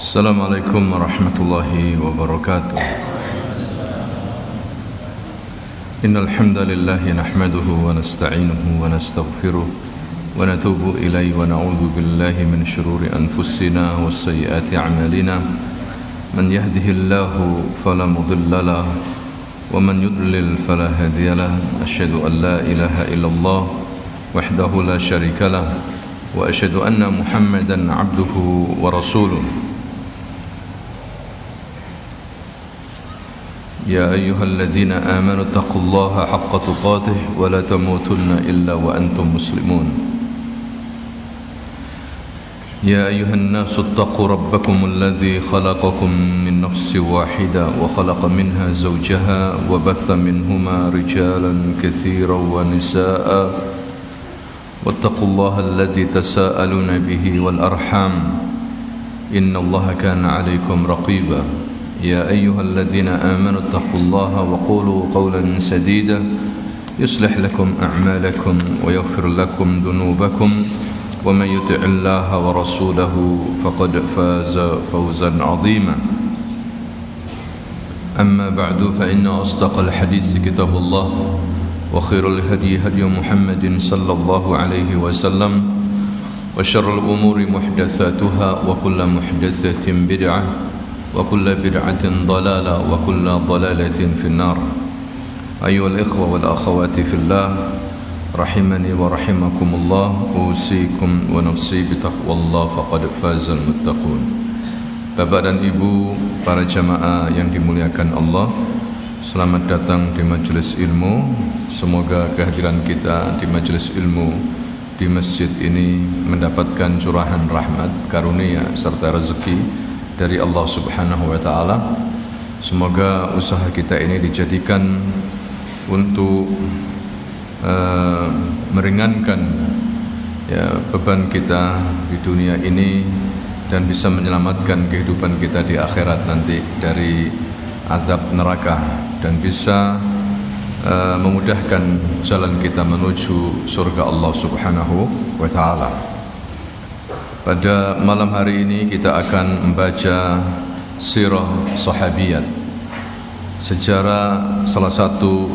Assalamualaikum warahmatullahi wabarakatuh. Innal hamdalillah nahmaduhu wa nasta'inuhu wa nastaghfiruh wa natubu ilayhi wa na'udzu billahi min shururi anfusina wa sayyiati a'malina. Man yahdihillahu fala mudilla lahu wa man yudlil fala hadiya lahu. Asyhadu an la ilaha illallah wahdahu la syarika lahu wa asyhadu anna Muhammadan 'abduhu wa rasuluh. يا أيها الذين آمنوا اتقوا الله حق تقاته ولا تموتن إلا وأنتم مسلمون. يا أيها الناس اتقوا ربكم الذي خلقكم من نفس واحدة وخلق منها زوجها وبث منهما رجالا كثيرا ونساء واتقوا الله الذي تساءلون به والأرحام إن الله كان عليكم رقيبا. يا أيها الذين آمنوا اتقوا الله وقولوا قولا سديدا يصلح لكم أعمالكم ويغفر لكم ذنوبكم ومن يطع الله ورسوله فقد فاز فوزا عظيما. أما بعد فإن أصدق الحديث كتاب الله وخير الهدي هدي محمد صلى الله عليه وسلم وشر الأمور محدثاتها وكل محدثة بدعة وكل بدعة ضلالة وكل ضلالة في النار. أيها الإخوة والأخوات في الله رحمني ورحمكم الله أوصيكم ونفسي بتقوى الله فقد فاز المتقون. Bapak dan Ibu, para jamaah yang dimuliakan Allah, selamat datang di majelis ilmu. Semoga kehadiran kita di majelis ilmu di masjid ini mendapatkan curahan rahmat, karunia serta rezeki dari Allah Subhanahu wa taala. Semoga usaha kita ini dijadikan untuk meringankan beban kita di dunia ini dan bisa menyelamatkan kehidupan kita di akhirat nanti dari azab neraka dan bisa memudahkan jalan kita menuju surga Allah Subhanahu wa taala. Pada malam hari ini kita akan membaca sirah sahabiyat, sejarah salah satu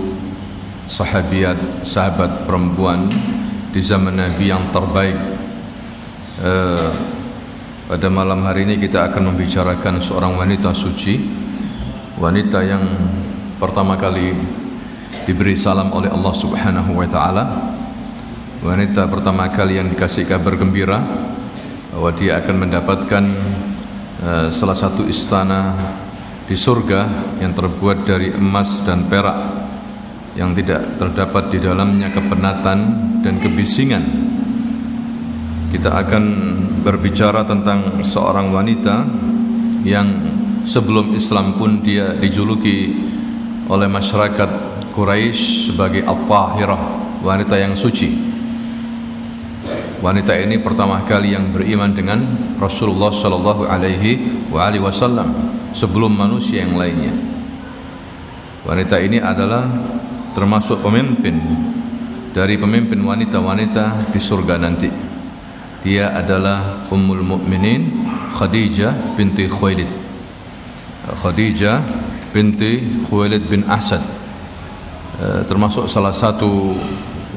sahabat perempuan di zaman Nabi yang terbaik. Pada malam hari ini kita akan membicarakan seorang wanita suci, wanita yang pertama kali diberi salam oleh Allah Subhanahu wa taala, wanita pertama kali yang dikasih kabar gembira bahwa dia akan mendapatkan salah satu istana di surga yang terbuat dari emas dan perak, yang tidak terdapat di dalamnya kepenatan dan kebisingan. Kita akan berbicara tentang seorang wanita yang sebelum Islam pun dia dijuluki oleh masyarakat Quraisy sebagai Al-Tahirah, wanita yang suci. Wanita ini pertama kali yang beriman dengan Rasulullah sallallahu alaihi wasallam sebelum manusia yang lainnya. Wanita ini adalah termasuk pemimpin dari pemimpin wanita-wanita di surga nanti. Dia adalah Ummul Mukminin Khadijah binti Khuwailid. Khadijah binti Khuwailid bin Asad, termasuk salah satu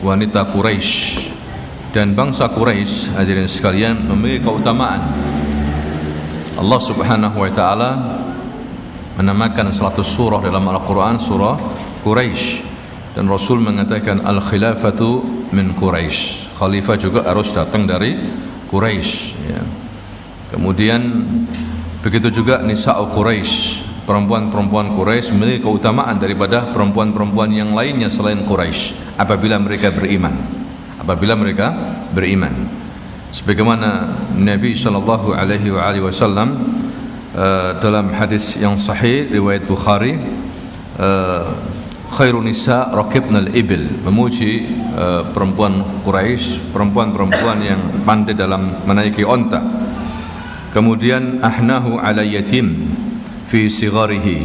wanita Quraisy. Dan bangsa Quraisy, hadirin sekalian, memiliki keutamaan. Allah Subhanahu wa taala menamakan suatu surah dalam Al-Qur'an surah Quraisy, dan Rasul mengatakan al-khilafatu min Quraisy. Khalifah juga harus datang dari Quraisy, ya. Kemudian begitu juga nisa'u Quraisy, perempuan-perempuan Quraisy memiliki keutamaan daripada perempuan-perempuan yang lainnya selain Quraisy apabila mereka beriman. Sebagaimana Nabi sallallahu alaihi wasallam dalam hadis yang sahih riwayat Bukhari, khairun nisa raqibnal ibil, memuji perempuan Quraisy, perempuan-perempuan yang pandai dalam menaiki onta. Kemudian ahnahu ala yatim fi sigharihi,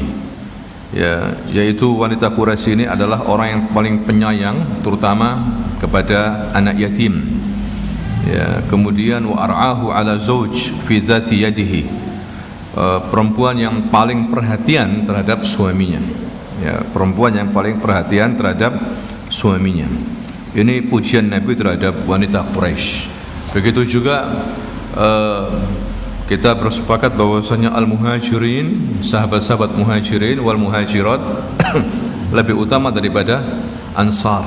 yaitu wanita Quraisy ini adalah orang yang paling penyayang terutama kepada anak yatim. Kemudian wa ar'ahu ala zawj fi dhati yadihi, perempuan yang paling perhatian terhadap suaminya. Ya, perempuan yang paling perhatian terhadap suaminya. Ini pujian Nabi terhadap wanita Quraisy. Begitu juga kita bersepakat bahwasanya al-muhajirin, sahabat-sahabat muhajirin wal muhajirat lebih utama daripada ansar.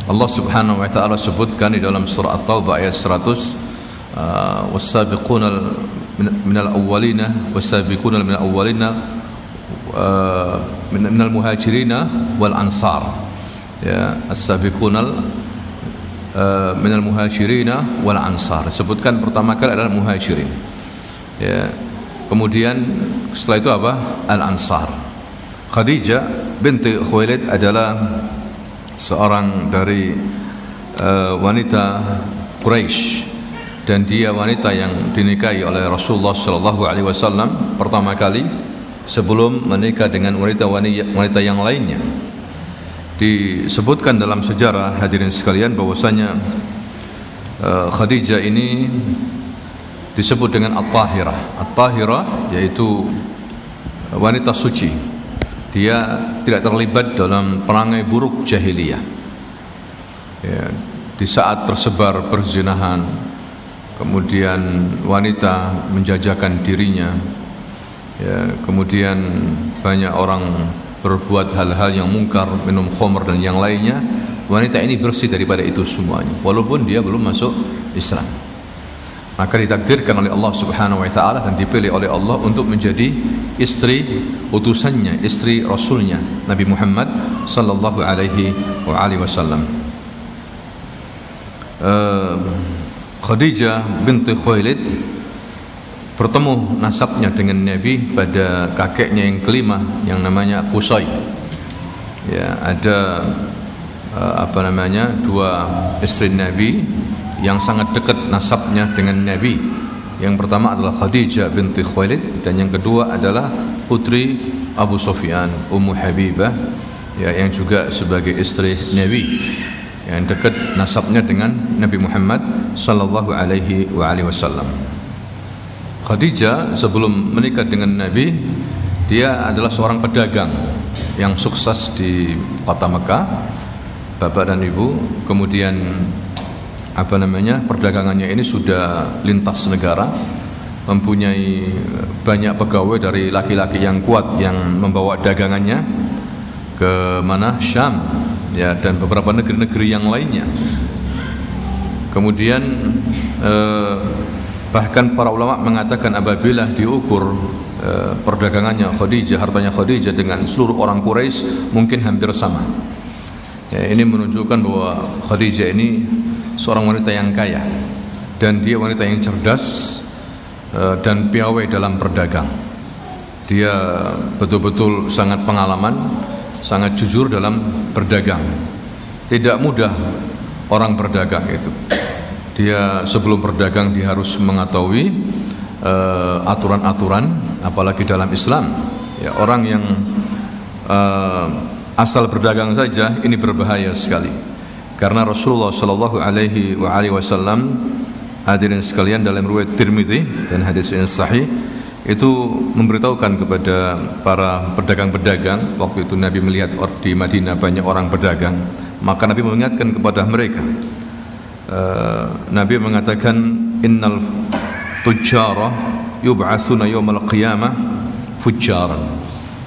Allah Subhanahu wa taala sebutkan di dalam surah At-Taubah ayat 100, was-sabiquna minal awwalina was-sabiquna minal awwalina minal muhajirina wal ansar. Ya, as-sabiquna minal muhajirina wal ansar. Sebutkan pertama kali adalah muhajirin. Ya, kemudian setelah itu apa? Al-ansar. Khadijah binti Khuwailid adalah seorang dari wanita Quraisy, dan dia wanita yang dinikahi oleh Rasulullah sallallahu alaihi wasallam pertama kali sebelum menikah dengan wanita yang lainnya. Disebutkan dalam sejarah, hadirin sekalian, bahwasanya Khadijah ini disebut dengan At-Tahirah. At-Tahirah yaitu wanita suci. Dia tidak terlibat dalam perangai buruk jahiliyah. Ya, di saat tersebar perzinahan, kemudian wanita menjajakan dirinya, ya, kemudian banyak orang berbuat hal-hal yang mungkar, minum khamr dan yang lainnya, wanita ini bersih daripada itu semuanya, walaupun dia belum masuk Islam. Maka ditakdirkan oleh Allah Subhanahu wa taala dan dipilih oleh Allah untuk menjadi istri utusannya, istri Rasulnya Nabi Muhammad sallallahu alaihi wasallam. Khadijah binti Khuwailid bertemu nasabnya dengan Nabi pada kakeknya yang kelima yang namanya Qusay. Ya, ada dua istri Nabi yang sangat dekat nasabnya dengan Nabi. Yang pertama adalah Khadijah binti Khuwailid, dan yang kedua adalah putri Abu Sufyan, Ummu Habibah, ya, yang juga sebagai istri Nabi, yang dekat nasabnya dengan Nabi Muhammad sallallahu alaihi wasallam. Khadijah sebelum menikah dengan Nabi, dia adalah seorang pedagang yang sukses di kota Mekah, bapak dan ibu. Kemudian perdagangannya ini sudah lintas negara, mempunyai banyak pegawai dari laki-laki yang kuat yang membawa dagangannya ke mana? Syam, ya, dan beberapa negeri-negeri yang lainnya. Kemudian bahkan para ulama mengatakan apabila diukur perdagangannya Khadijah, hartanya Khadijah dengan seluruh orang Quraisy mungkin hampir sama. Ya, ini menunjukkan bahwa Khadijah ini seorang wanita yang kaya, dan dia wanita yang cerdas dan piawai dalam berdagang. Dia betul-betul sangat pengalaman, sangat jujur dalam berdagang. Tidak mudah orang berdagang itu. Dia sebelum berdagang dia harus mengetahui aturan-aturan, apalagi dalam Islam. Ya, orang yang asal berdagang saja ini berbahaya sekali. Karena Rasulullah sallallahu alaihi wasallam, hadirin sekalian, dalam riwayat Tirmidzi dan hadis yang sahih itu memberitahukan kepada para pedagang-pedagang, waktu itu Nabi melihat di Madinah banyak orang berdagang, maka Nabi mengingatkan kepada mereka. Nabi mengatakan, innal tujjara yub'atsuna yaumal qiyamah fujjaran.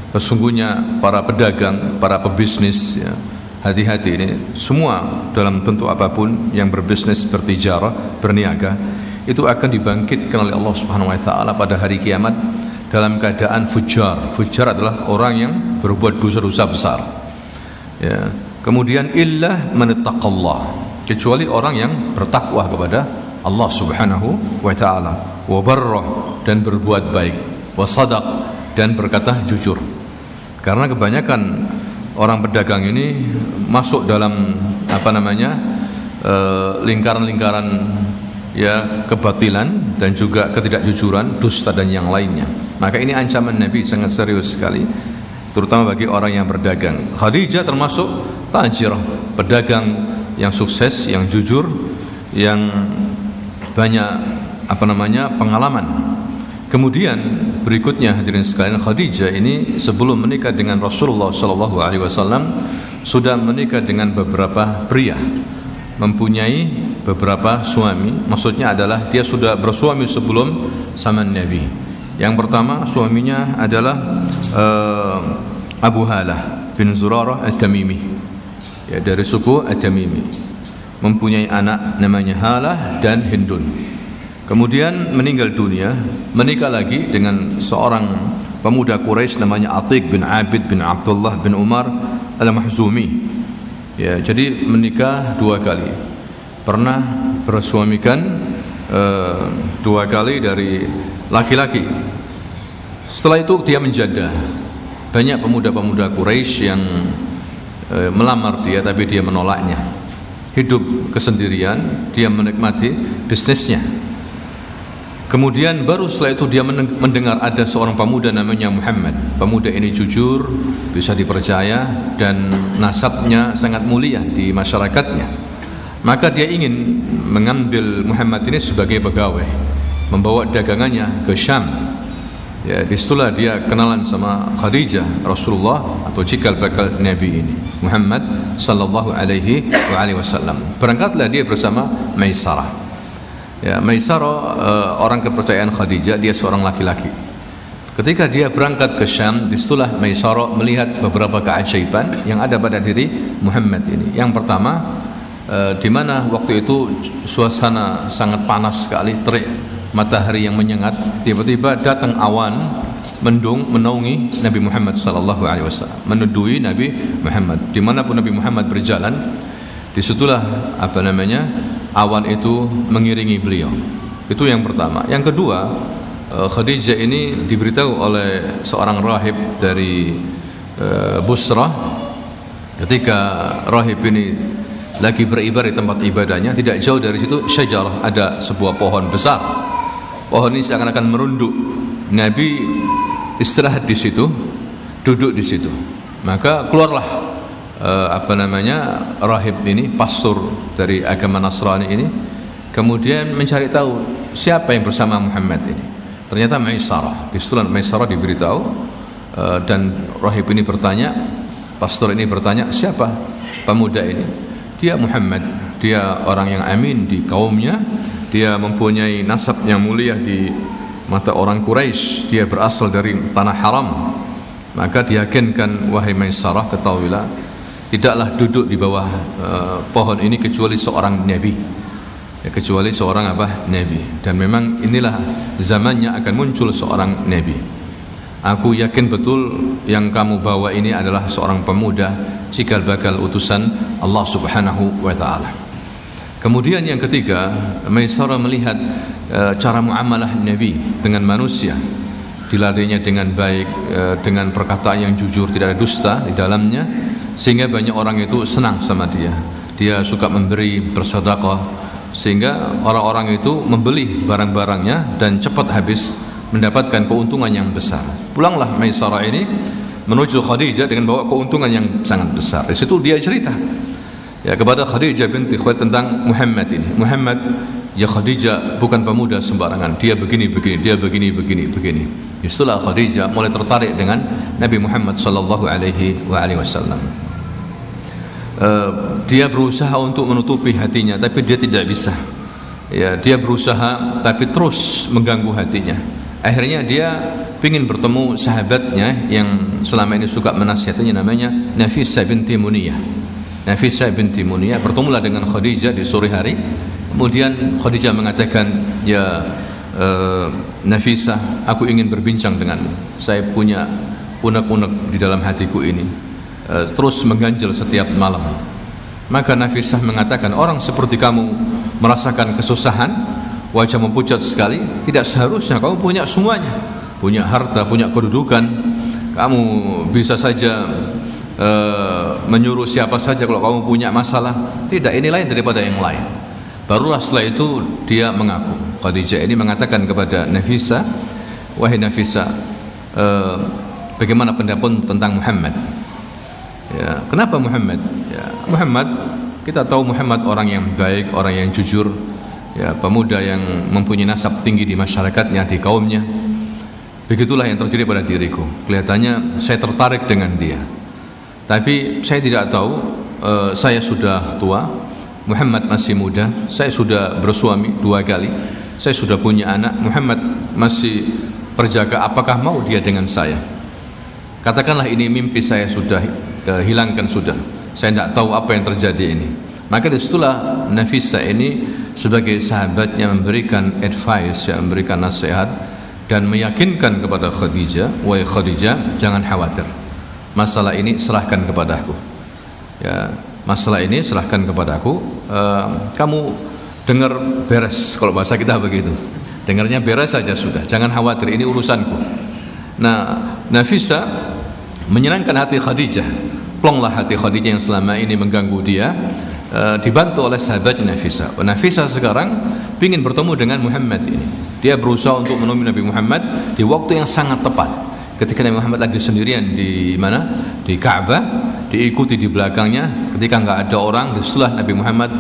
Sesungguhnya para pedagang, para pebisnis, ya, hati-hati ini semua dalam bentuk apapun yang berbisnis, bertijarah, berniaga, itu akan dibangkitkan oleh Allah Subhanahu wa taala pada hari kiamat dalam keadaan fujar. Fujar adalah orang yang berbuat dosa-dosa besar. Ya. Kemudian illa man ittaqallah, kecuali orang yang bertakwa kepada Allah Subhanahu wa taala, wa barra, dan berbuat baik, wa sadaq, dan berkata jujur. Karena kebanyakan orang pedagang ini masuk dalam lingkaran-lingkaran ya kebatilan dan juga ketidakjujuran, dusta dan yang lainnya. Maka ini ancaman Nabi sangat serius sekali, terutama bagi orang yang berdagang. Khadijah termasuk tajirah, pedagang yang sukses, yang jujur, yang banyak pengalaman. Kemudian berikutnya hadirin sekalian, Khadijah ini sebelum menikah dengan Rasulullah SAW sudah menikah dengan beberapa pria, mempunyai beberapa suami. Maksudnya adalah dia sudah bersuami sebelum zaman Nabi. Yang pertama suaminya adalah Abu Halah bin Zurarah At-Tamimi, ya, dari suku At-Tamimi, mempunyai anak namanya Halah dan Hindun. Kemudian meninggal dunia, menikah lagi dengan seorang pemuda Quraisy namanya Atiq bin Abid bin Abdullah bin Umar Al-Mahzumi. Ya, jadi menikah 2 kali. Pernah bersuamikan 2 kali dari laki-laki. Setelah itu dia menjanda. Banyak pemuda-pemuda Quraisy yang melamar dia, tapi dia menolaknya. Hidup kesendirian, dia menikmati bisnisnya. Kemudian baru setelah itu dia mendengar ada seorang pemuda namanya Muhammad. Pemuda ini jujur, bisa dipercaya, dan nasabnya sangat mulia di masyarakatnya. Maka dia ingin mengambil Muhammad ini sebagai pegawai, membawa dagangannya ke Syam. Ya, disitulah dia kenalan sama Khadijah Rasulullah atau cikal bakal Nabi ini, Muhammad sallallahu alaihi wasallam. Berangkatlah dia bersama Maisarah. Ya, Maisarah orang kepercayaan Khadijah, dia seorang laki-laki. Ketika dia berangkat ke Syam, disitulah Maisarah melihat beberapa keajaiban yang ada pada diri Muhammad ini. Yang pertama, di mana waktu itu suasana sangat panas sekali, terik matahari yang menyengat. Tiba-tiba datang awan mendung menaungi Nabi Muhammad sallallahu alaihi wasallam, meneduhi Nabi Muhammad. Dimanapun Nabi Muhammad berjalan, disitulah awan itu mengiringi beliau. Itu yang pertama. Yang kedua, Khadijah ini diberitahu oleh seorang rahib dari Busrah. Ketika rahib ini lagi beribadah di tempat ibadahnya, tidak jauh dari situ syajarah, ada sebuah pohon besar. Pohon ini seakan-akan merunduk. Nabi istirahat di situ, duduk di situ. Maka keluarlah rahib ini, pastor dari agama Nasrani ini, kemudian mencari tahu siapa yang bersama Muhammad ini. Ternyata Maisarah. Disitulah Maisarah diberitahu, dan rahib ini bertanya, pastor ini bertanya, siapa pemuda ini? Dia Muhammad, dia orang yang amin di kaumnya, dia mempunyai nasab yang mulia di mata orang Quraisy, dia berasal dari tanah haram. Maka diyakinkan, wahai Maisarah, ketahuilah, tidaklah duduk di bawah pohon ini kecuali seorang nabi, ya, kecuali seorang nabi. Dan memang inilah zamannya akan muncul seorang nabi. Aku yakin betul yang kamu bawa ini adalah seorang pemuda cikal bakal utusan Allah Subhanahu wa taala. Kemudian yang ketiga, Maisarah melihat cara muamalah Nabi dengan manusia. Diladainya dengan baik, dengan perkataan yang jujur, tidak ada dusta di dalamnya, sehingga banyak orang itu senang sama dia. Dia suka memberi, bersedekah, sehingga orang-orang itu membeli barang-barangnya dan cepat habis, mendapatkan keuntungan yang besar. Pulanglah Maisarah ini menuju Khadijah dengan bawa keuntungan yang sangat besar. Di situ dia cerita, ya, kepada Khadijah binti Khuwailid tentang Muhammad ini. Muhammad, ya Khadijah, bukan pemuda sembarangan. Dia begini-begini, dia begini-begini. Itulah Khadijah mulai tertarik dengan Nabi Muhammad sallallahu alaihi wasallam. Dia berusaha untuk menutupi hatinya, tapi dia tidak bisa. Ya, dia berusaha tapi terus mengganggu hatinya. Akhirnya dia ingin bertemu sahabatnya yang selama ini suka menasihatinya, namanya Nafisah binti Muniyah. Nafisah binti Muniyah bertemulah dengan Khadijah di sore hari. Kemudian Khadijah mengatakan, ya Nafisah, aku ingin berbincang denganmu. Saya punya unek-unek di dalam hatiku ini, terus mengganjal setiap malam. Maka Nafisah mengatakan, orang seperti kamu merasakan kesusahan, wajahmu pucat sekali, tidak seharusnya kamu punya semuanya, punya harta, punya kedudukan. Kamu bisa saja menyuruh siapa saja kalau kamu punya masalah. Tidak, ini lain daripada yang lain. Barulah setelah itu dia mengaku. Khadijah ini mengatakan kepada Nafisah, wahai Nafisah, bagaimana pendapatmu tentang Muhammad? Ya, kenapa Muhammad? Ya, Muhammad, kita tahu Muhammad orang yang baik, orang yang jujur, ya, pemuda yang mempunyai nasab tinggi di masyarakatnya, di kaumnya. Begitulah yang terjadi pada diriku. Kelihatannya saya tertarik dengan dia, tapi saya tidak tahu saya sudah tua, Muhammad masih muda, saya sudah bersuami 2 kali, saya sudah punya anak, Muhammad masih perjaka, apakah mau dia dengan saya? Katakanlah ini mimpi saya sudah hilangkan sudah, saya tidak tahu apa yang terjadi ini. Maka disitulah Nafisa ini sebagai sahabatnya memberikan advice, memberikan nasihat dan meyakinkan kepada Khadijah, wahai Khadijah, jangan khawatir, masalah ini serahkan kepadaku. Ya, masalah ini serahkan kepadaku. Kamu dengar beres, kalau bahasa kita begitu. Dengarnya beres saja sudah, jangan khawatir, ini urusanku. Nah, Nafisa menyenangkan hati Khadijah. Plonglah hati Khadijah yang selama ini mengganggu dia, dibantu oleh sahabatnya Nafisa. Nafisa sekarang ingin bertemu dengan Muhammad ini. Dia berusaha untuk menemui Nabi Muhammad di waktu yang sangat tepat. Ketika Nabi Muhammad lagi sendirian di mana? Di Ka'bah, diikuti di belakangnya. Ketika enggak ada orang, disitulah Nabi Muhammad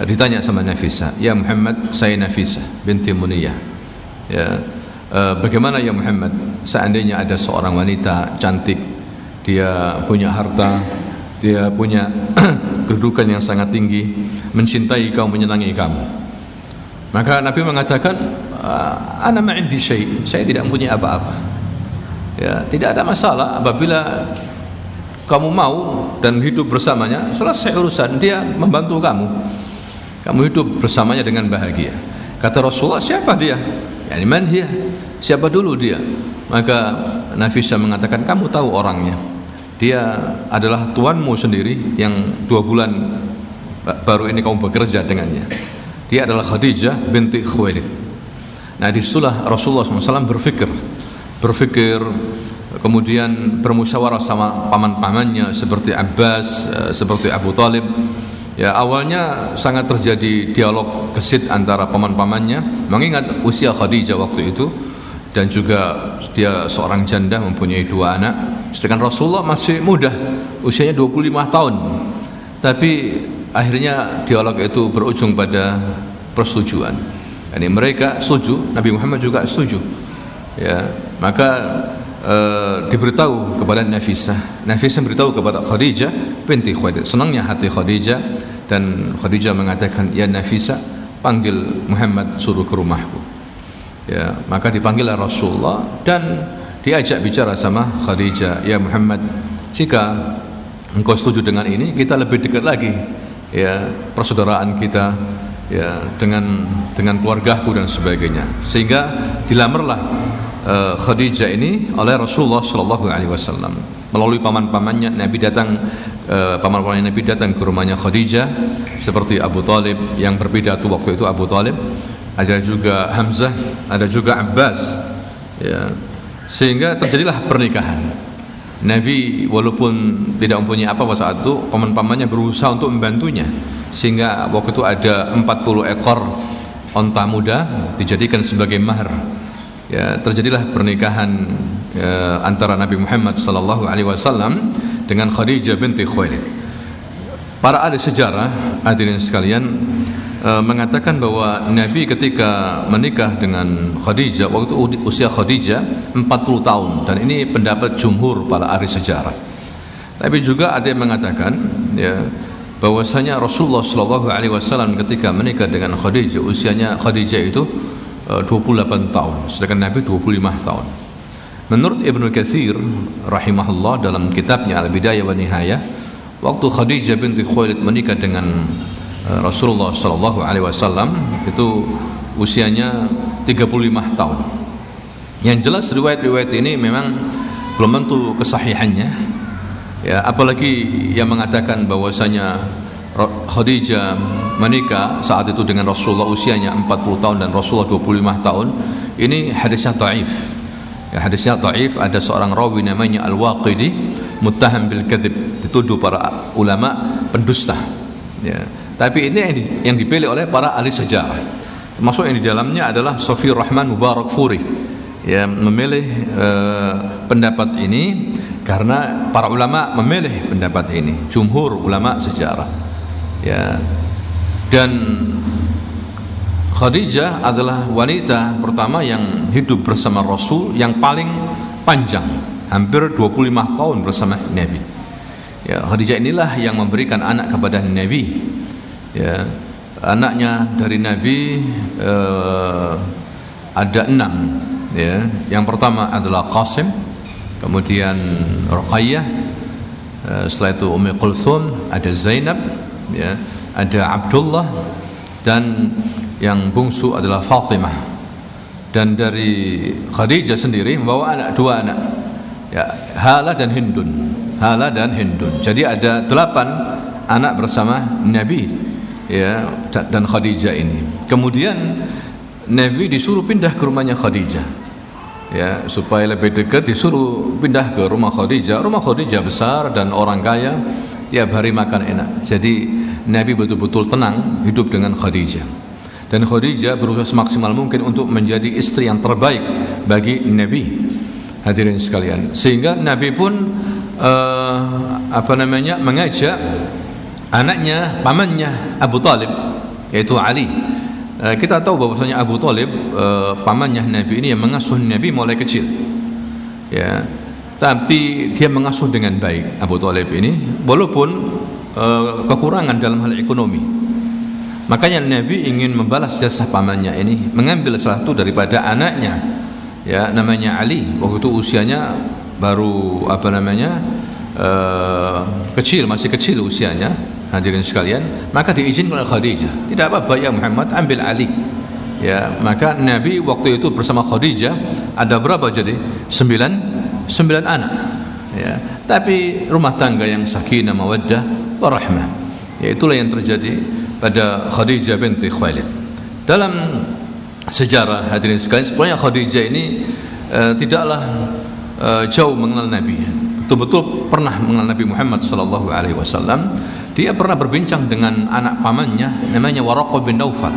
ditanya sama Nafisa, "Ya Muhammad, saya Nafisa binti Muniyah. Ya, bagaimana ya Muhammad, seandainya ada seorang wanita cantik, dia punya harta, dia punya kedudukan yang sangat tinggi, mencintai kamu, menyenangi kamu." Maka Nabi mengatakan, "Ana ma'indi syai', saya tidak punya apa-apa. Ya, tidak ada masalah apabila kamu mau dan hidup bersamanya, selesai urusan, dia membantu kamu. Kamu hidup bersamanya dengan bahagia." Kata Rasulullah, "Siapa dia?" Yani man hiya? Siapa dulu dia? Maka Nafisa mengatakan, "Kamu tahu orangnya. Dia adalah tuanmu sendiri yang 2 bulan baru ini kamu bekerja dengannya. Dia adalah Khadijah binti Khuwailid." Nah, disitulah Rasulullah SAW berfikir, kemudian bermusyawarah sama paman-pamannya seperti Abbas, seperti Abu Talib. Ya, awalnya sangat terjadi dialog gesit antara paman-pamannya, mengingat usia Khadijah waktu itu, dan juga dia seorang janda mempunyai 2 anak, sedangkan Rasulullah masih muda, usianya 25 tahun. Tapi akhirnya dialog itu berujung pada persetujuan. Yani mereka setuju, Nabi Muhammad juga setuju. Ya, maka diberitahu kepada Nafisa. Nafisa beritahu kepada Khadijah binti Khuwailid. Senangnya hati Khadijah, dan Khadijah mengatakan, "Ya Nafisa, panggil Muhammad, suruh ke rumahku." Ya, maka dipanggillah Rasulullah dan diajak bicara sama Khadijah, "Ya Muhammad, jika engkau setuju dengan ini, kita lebih dekat lagi, ya, persaudaraan kita, ya, dengan keluargaku dan sebagainya." Sehingga dilamarlah Khadijah ini oleh Rasulullah sallallahu alaihi wasallam. Melalui paman-pamannya Nabi datang, paman-pamannya Nabi datang ke rumahnya Khadijah, seperti Abu Talib yang berbeda tuh waktu itu. Abu Talib, ada juga Hamzah, ada juga Abbas, ya. Sehingga terjadilah pernikahan. Nabi walaupun tidak mempunyai apa pada saat itu, paman-pamannya berusaha untuk membantunya, sehingga waktu itu ada 40 ekor onta muda dijadikan sebagai mahar. Ya, terjadilah pernikahan antara Nabi Muhammad sallallahu alaihi wasallam dengan Khadijah binti Khuwailid. Para ahli sejarah, hadirin sekalian, mengatakan bahwa Nabi ketika menikah dengan Khadijah, waktu usia Khadijah 40 tahun, dan ini pendapat jumhur para ahli sejarah. Tapi juga ada yang mengatakan, ya, bahwasanya Rasulullah sallallahu alaihi wasallam ketika menikah dengan Khadijah, usianya Khadijah itu 28 tahun, sedangkan Nabi 25 tahun. Menurut Ibnu Katsir rahimahullah dalam kitabnya Al-Bidayah wa Nihayah, waktu Khadijah binti Khuwailid menikah dengan Rasulullah sallallahu alaihi wasallam itu usianya 35 tahun. Yang jelas riwayat-riwayat ini memang belum tentu kesahihannya. Ya, apalagi yang mengatakan bahwasanya Khadijah menikah saat itu dengan Rasulullah usianya 40 tahun dan Rasulullah 25 tahun. Ini hadisnya dhaif. Ya, hadisnya dhaif. Ada seorang rawi namanya Al-Waqidi, muttaham bil kadzib, dituduh para ulama pendusta. Ya. Tapi ini yang dipilih oleh para ahli sejarah. Termasuk yang di dalamnya adalah Sofiyur Rahman Mubarakfuri. Ya, memilih pendapat ini karena para ulama memilih pendapat ini, jumhur ulama sejarah. Ya, dan Khadijah adalah wanita pertama yang hidup bersama Rasul yang paling panjang, hampir 25 tahun bersama Nabi. Ya, Khadijah inilah yang memberikan anak kepada Nabi. Ya, anaknya dari Nabi ada 6. Ya, yang pertama adalah Qasim, kemudian Ruqayyah, setelah itu Ummi Kulthum, ada Zainab, ya, ada Abdullah, dan yang bungsu adalah Fatimah. Dan dari Khadijah sendiri membawa dua anak, ya, Hala dan Hindun. Jadi ada 8 anak bersama Nabi, ya, dan Khadijah ini. Kemudian Nabi disuruh pindah ke rumahnya Khadijah, ya, supaya lebih dekat disuruh pindah ke rumah Khadijah. Rumah Khadijah besar dan orang kaya, tiap hari makan enak. Jadi Nabi betul-betul tenang hidup dengan Khadijah. Dan Khadijah berusaha semaksimal mungkin untuk menjadi istri yang terbaik bagi Nabi. Hadirin sekalian, sehingga Nabi pun mengajak anaknya, pamannya Abu Talib, yaitu Ali. Kita tahu bahwasanya Abu Talib, pamannya Nabi ini yang mengasuh Nabi mulai kecil, ya, tapi dia mengasuh dengan baik Abu Talib ini, walaupun kekurangan dalam hal ekonomi. Makanya Nabi ingin membalas jasa pamannya ini, mengambil salah satu daripada anaknya, ya, namanya Ali. Waktu itu usianya baru kecil, masih kecil usianya. Hadirin sekalian, maka diizinkan oleh Khadijah, tidak apa-apa ya Muhammad, ambil Ali. Ya, maka Nabi waktu itu bersama Khadijah ada berapa jadi? 9 anak. Ya, tapi rumah tangga yang sakinah, mawaddah, warahmah. Ya, itulah yang terjadi pada Khadijah binti Khuwailid. Dalam sejarah, hadirin sekalian, sebenarnya Khadijah ini tidaklah jauh mengenal Nabi, betul-betul pernah mengenal Nabi Muhammad sallallahu alaihi wasallam. Dia pernah berbincang dengan anak pamannya namanya Waraqah bin Naufal.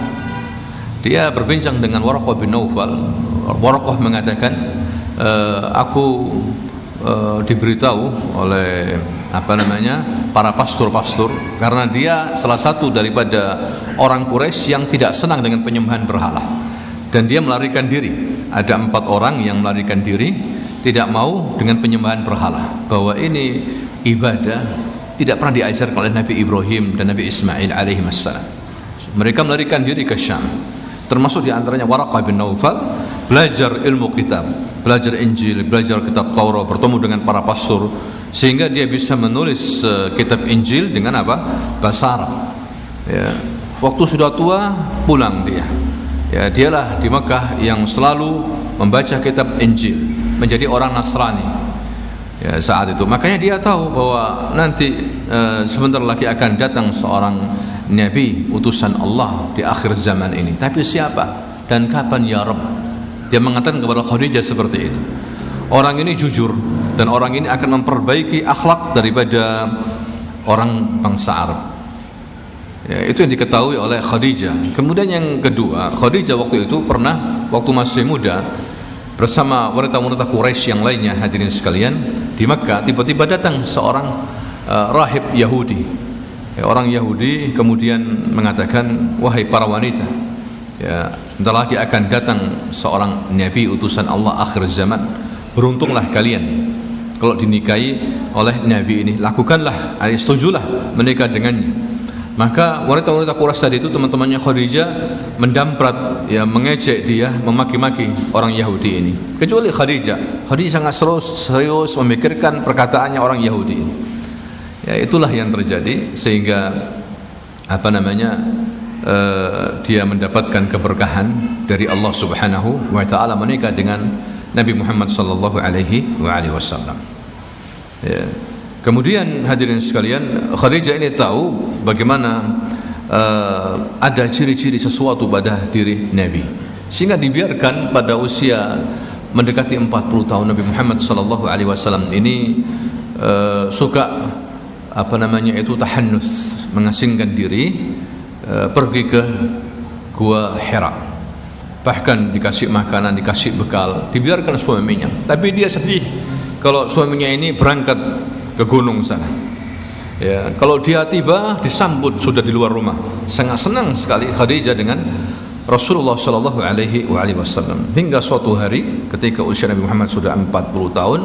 Dia berbincang dengan Waraqah bin Naufal. Waraqah mengatakan, aku diberitahu oleh para pastor-pastor, karena dia salah satu daripada orang Quraisy yang tidak senang dengan penyembahan berhala, dan dia melarikan diri. Ada 4 orang yang melarikan diri, tidak mau dengan penyembahan berhala, bahwa ini ibadah tidak pernah diajarkan oleh Nabi Ibrahim dan Nabi Ismail alaihi wassalam. Mereka melarikan diri ke Syam, termasuk di antaranya Waraqah bin Naufal. Belajar ilmu kitab, belajar Injil, belajar kitab Taurat, bertemu dengan para pastor, sehingga dia bisa menulis kitab Injil dengan bahasa Arab. Ya, waktu sudah tua pulang dia. Ya, dialah di Mekah yang selalu membaca kitab Injil, menjadi orang Nasrani. Ya, saat itu makanya dia tahu bahwa nanti sebentar lagi akan datang seorang Nabi utusan Allah di akhir zaman ini. Tapi siapa dan kapan ya Rabb? Dia mengatakan kepada Khadijah seperti itu. Orang ini jujur dan orang ini akan memperbaiki akhlak daripada orang bangsa Arab. Ya, itu yang diketahui oleh Khadijah. Kemudian yang kedua, Khadijah waktu itu pernah, waktu masih muda, bersama wanita-wanita Quraisy yang lainnya, hadirin sekalian, di Makkah, tiba-tiba datang seorang rahib Yahudi. Ya, orang Yahudi kemudian mengatakan, wahai para wanita, ya, sebentar lagi akan datang seorang Nabi utusan Allah akhir zaman. Beruntunglah kalian kalau dinikahi oleh Nabi ini. Lakukanlah, setujulah menikah dengannya. Maka wanita-wanita Quraisy tadi itu, teman-temannya Khadijah, mendamprat, ya, mengejek dia, memaki-maki orang Yahudi ini. Kecuali Khadijah. Khadijah sangat serius memikirkan perkataannya orang Yahudi ini. Ya, itulah yang terjadi, sehingga dia mendapatkan keberkahan dari Allah Subhanahu wa taala menikah dengan Nabi Muhammad sallallahu alaihi wasallam. Ya. Kemudian hadirin sekalian, Khadijah ini tahu bagaimana ada ciri-ciri sesuatu pada diri Nabi, sehingga dibiarkan pada usia mendekati 40 tahun Nabi Muhammad sallallahu alaihi wasallam ini suka tahannus, mengasingkan diri, pergi ke Gua Hira. Bahkan dikasih makanan, dikasih bekal, dibiarkan suaminya. Tapi dia sedih kalau suaminya ini berangkat ke gunung sana. Ya, kalau dia tiba disambut sudah di luar rumah. Sangat senang sekali Khadijah dengan Rasulullah Shallallahu Alaihi Wasallam hingga suatu hari ketika usia Nabi Muhammad sudah 40 tahun,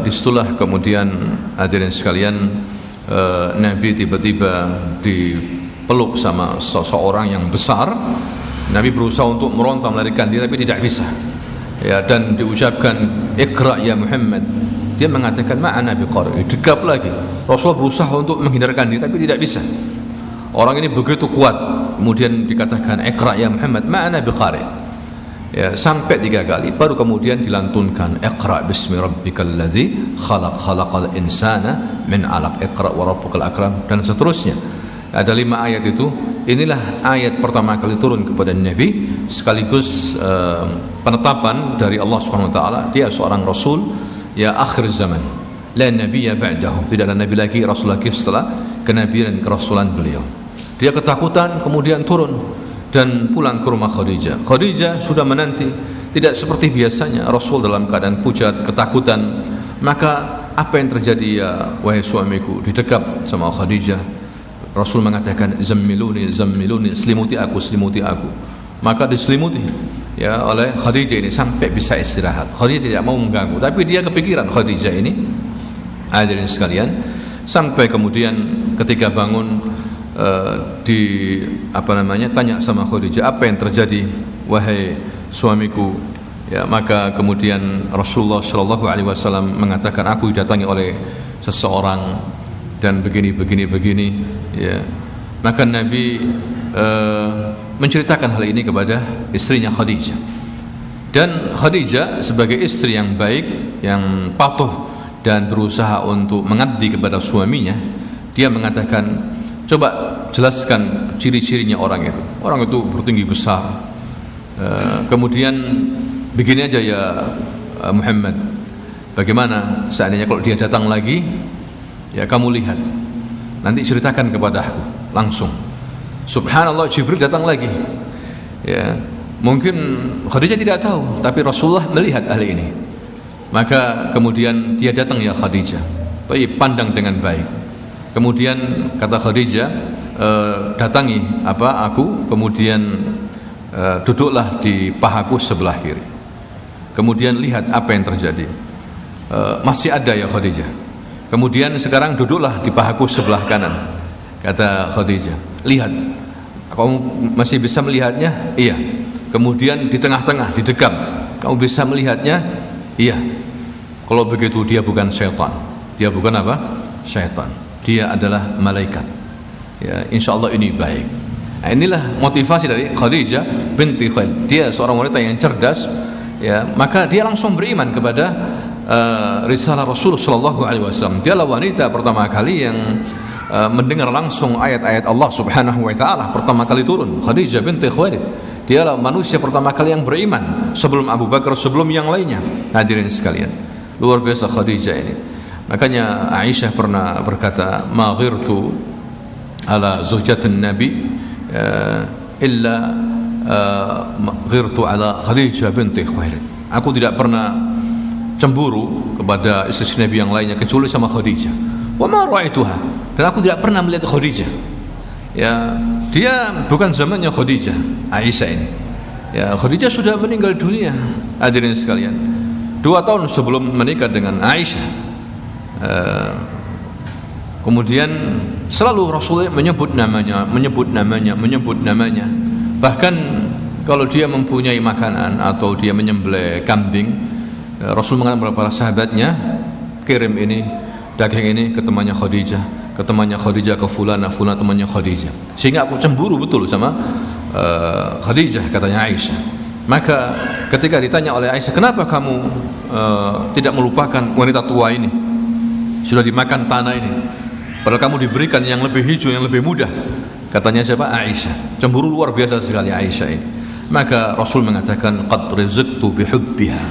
disitulah kemudian hadirin sekalian, Nabi tiba-tiba dipeluk sama seseorang yang besar. Nabi berusaha untuk meronta melarikan diri tapi tidak bisa. Ya, dan diucapkan Iqra ya Muhammad. Dia mengatakan ma'ana biqari. Degap lagi. Rasulullah berusaha untuk menghindarkan diri tapi tidak bisa. Orang ini begitu kuat. Kemudian dikatakan Iqra ya Muhammad ma'ana biqari. Ya, sampai 3 kali baru kemudian dilantunkan Iqra bismi rabbikal ladzi khalaq khalaqal insana min 'alaq Iqra wa rabbukal akram dan seterusnya. Ada 5 ayat itu. Inilah ayat pertama kali turun kepada Nabi sekaligus penetapan dari Allah Subhanahu wa taala dia seorang rasul ya akhir zaman. La nabiyya ba'dahu. Tidak ada nabi lagi, rasul lagi setelah kenabian dan kerasulan beliau. Dia ketakutan kemudian turun dan pulang ke rumah Khadijah. Khadijah sudah menanti, tidak seperti biasanya Rasul dalam keadaan pucat, ketakutan. Maka apa yang terjadi ya wahai suamiku? Didekap sama Khadijah. Rasul mengatakan zammiluni zammiluni, selimuti aku. Maka diselimuti ya oleh Khadijah ini sampai bisa istirahat. Khadijah tidak mau mengganggu, tapi dia kepikiran Khadijah ini. Hadirin sekalian, sampai kemudian ketika bangun tanya sama Khadijah, apa yang terjadi wahai suamiku? Ya, maka kemudian Rasulullah Shallallahu Alaihi Wasallam mengatakan, aku didatangi oleh seseorang dan begini ya. Maka Nabi menceritakan hal ini kepada istrinya Khadijah. Dan Khadijah sebagai istri yang baik, yang patuh dan berusaha untuk mengabdi kepada suaminya, dia mengatakan, coba jelaskan ciri-cirinya orang itu. Orang itu bertinggi besar. Kemudian begini aja ya Muhammad, bagaimana seandainya kalau dia datang lagi, ya kamu lihat, nanti ceritakan kepadaku langsung. Subhanallah, Jibril datang lagi. Ya, mungkin Khadijah tidak tahu, tapi Rasulullah melihat hal ini. Maka kemudian dia datang ya Khadijah, tapi pandang dengan baik. Kemudian kata Khadijah, datangi aku, kemudian duduklah di pahaku sebelah kiri. Kemudian lihat apa yang terjadi. Masih ada ya Khadijah. Kemudian sekarang duduklah di pahaku sebelah kanan. Kata Khadijah, lihat, kamu masih bisa melihatnya? Iya. Kemudian di tengah-tengah, di dekat, kamu bisa melihatnya? Iya. Kalau begitu dia bukan syaitan. Dia bukan apa? Syaitan. Dia adalah malaikat. Ya, insyaallah ini baik. Nah, inilah motivasi dari Khadijah binti Khuwailid. Dia seorang wanita yang cerdas, ya, maka dia langsung beriman kepada risalah Rasul sallallahu alaihi wasallam. Dialah wanita pertama kali yang mendengar langsung ayat-ayat Allah Subhanahu wa taala pertama kali turun. Khadijah binti Khuwailid. Dialah manusia pertama kali yang beriman sebelum Abu Bakar, sebelum yang lainnya. Hadirin sekalian, luar biasa Khadijah ini. Makanya Aisyah pernah berkata, "Ma ghirtu ala zawjatin Nabi illa ghirtu ala Khadijah binti Khuwailid." Aku tidak pernah cemburu kepada istri Nabi yang lainnya kecuali sama Khadijah. Wa ma ra'aituha, dan aku tidak pernah melihat Khadijah. Ya, dia bukan zamannya Khadijah, Aisyah ini. Ya, Khadijah sudah meninggal dunia. Hadirin sekalian, 2 tahun sebelum menikah dengan Aisyah. Kemudian selalu Rasulullah menyebut namanya. Bahkan kalau dia mempunyai makanan atau dia menyembelih kambing, Rasul mengatakan kepada para sahabatnya, kirim ini daging ini ke temannya Khadijah, ke fulana temannya Khadijah. Sehingga aku cemburu betul sama Khadijah, katanya Aisyah. Maka ketika ditanya oleh Aisyah, kenapa kamu tidak melupakan wanita tua ini, sudah dimakan tanah ini, padahal kamu diberikan yang lebih hijau, yang lebih mudah? Katanya siapa? Aisyah. Cemburu luar biasa sekali Aisyah ini. Maka Rasul mengatakan, qad rizqtu bihubbiha,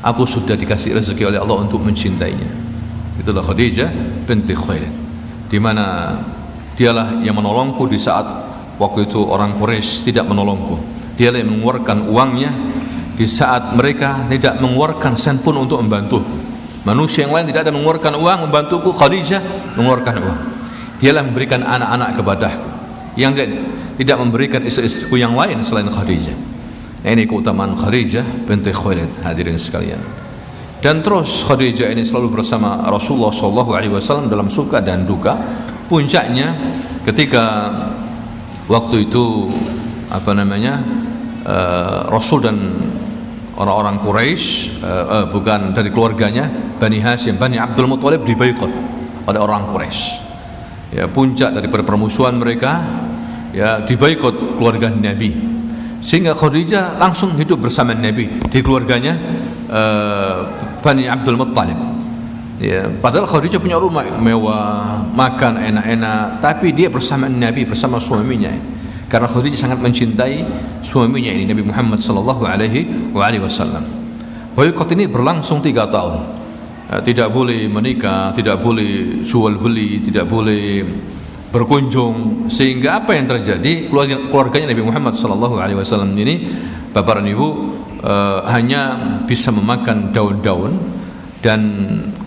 aku sudah dikasih rezeki oleh Allah untuk mencintainya. Itulah Khadijah binti Khuwailid, di mana dialah yang menolongku di saat waktu itu orang Quraisy tidak menolongku. Dialah yang mengeluarkan uangnya di saat mereka tidak mengeluarkan sen pun untuk membantu. Manusia yang lain tidak ada mengeluarkan uang membantuku, Khadijah mengeluarkan uang. Dialah memberikan anak-anak kepadaku. yang tidak memberikan istri-istriku yang lain selain Khadijah. Ini keutamaan Khadijah binti Khuwailid, hadirin sekalian. Dan terus Khadijah ini selalu bersama Rasulullah SAW dalam suka dan duka. Puncaknya ketika waktu itu Rasul dan orang-orang Quraisy, bukan dari keluarganya, Bani Hashim, Bani Abdul Muthalib diboikot oleh orang Quraisy. Ya, puncak daripada permusuhan mereka, ya, diboikot keluarga Nabi. Sehingga Khadijah langsung hidup bersama Nabi di keluarganya Bani Abdul Muttalib. Ya, padahal Khadijah punya rumah mewah, makan enak-enak, tapi dia bersama Nabi, bersama suaminya. Karena Khadijah sangat mencintai suaminya ini, Nabi Muhammad sallallahu alaihi wasallam. Boikot ini berlangsung 3 tahun. Tidak boleh menikah, tidak boleh jual beli, tidak boleh berkunjung, sehingga apa yang terjadi, keluarganya Nabi Muhammad SAW ini, bapak dan ibu, hanya bisa memakan daun-daun dan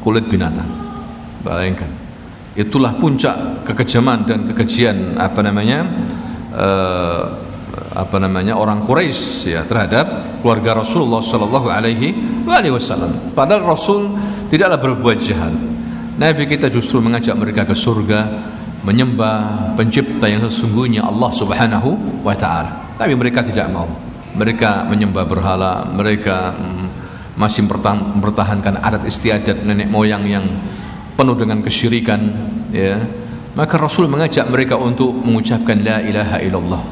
kulit binatang. Bayangkan, itulah puncak kekejaman dan kekejian orang Quraisy, ya, terhadap keluarga Rasulullah SAW. Padahal Rasul tidaklah berbuat jahat. Nabi kita justru mengajak mereka ke surga, menyembah pencipta yang sesungguhnya, Allah Subhanahu wa ta'ala. Tapi mereka tidak mau. Mereka menyembah berhala, mereka masih mempertahankan adat istiadat nenek moyang yang penuh dengan kesyirikan, ya. Maka Rasul mengajak mereka untuk mengucapkan la ilaha illallah.